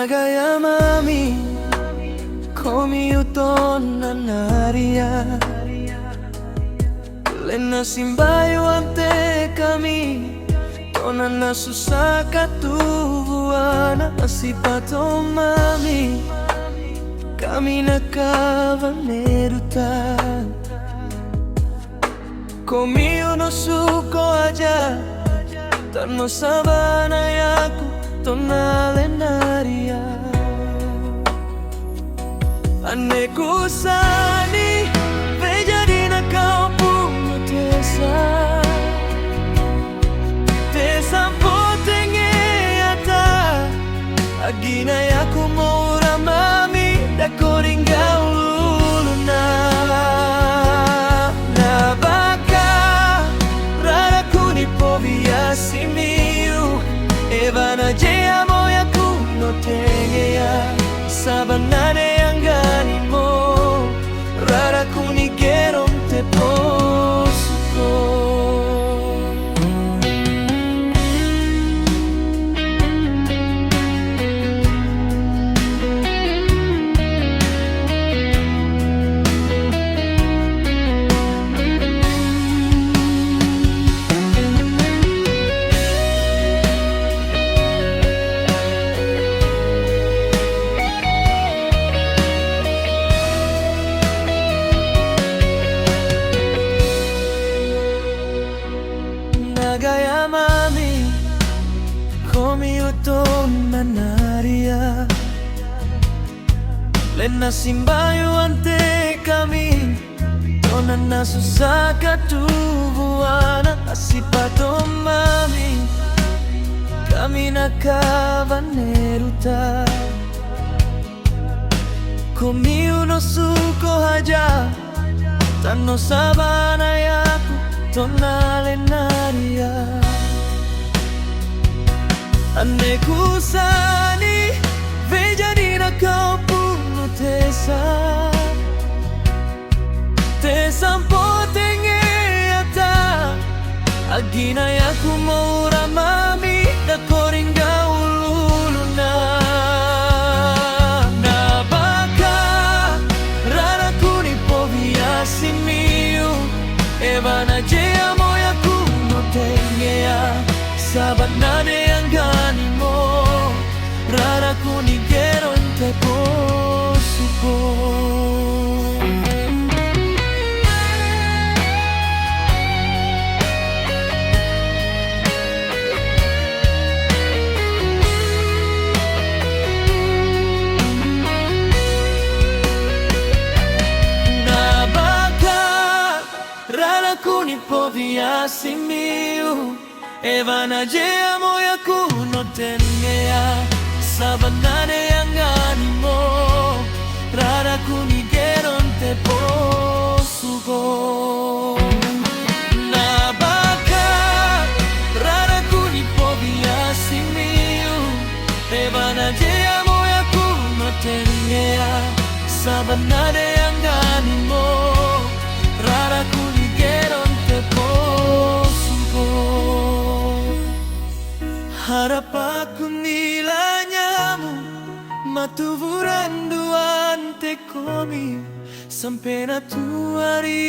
Nagayamami komiuton na naria Lena simbayo ante kami Tona na susaka tubuana Asipato mami Kami nakavaneruta Komiu no suko aja Tano sabana yaku Tonalenaria Ane kusani Vejadina kau puno tesa Tesa potenge ata Agina yaku mora mami Dakoringa uluna Nabaka Rara kuni povia simiu Evana jea moya kuno tengeya Sabanane angani mo Rara kuni geron te posuko Nagayamami komiuton na naria Lena simbayo ante kami Tona na susaka tubuana Asipato mami Kami nakavaneruta Komiu no suko haja Tano sabana yaku Tonalenaria Ane kusani Vejadina kau puno tesa Tesa potenge ata Agina yaku mora mami Dakoringa ululuna Nabaka Rara kuni povia simiu Evana jea moya kuno tengea Sabanane angani mo Rara kuni gero ente posuko Kuni povia simiu Evana jea moya kuno tengea Sabanane angani mo Rara kuni geron te posuko Nabaka Rara kuni povia simiu Evana jea moya kuno tengea Sabanane angani mo Rara kuni Harapaku nilanyamu Matuvuran ante komi Sampai na tu hari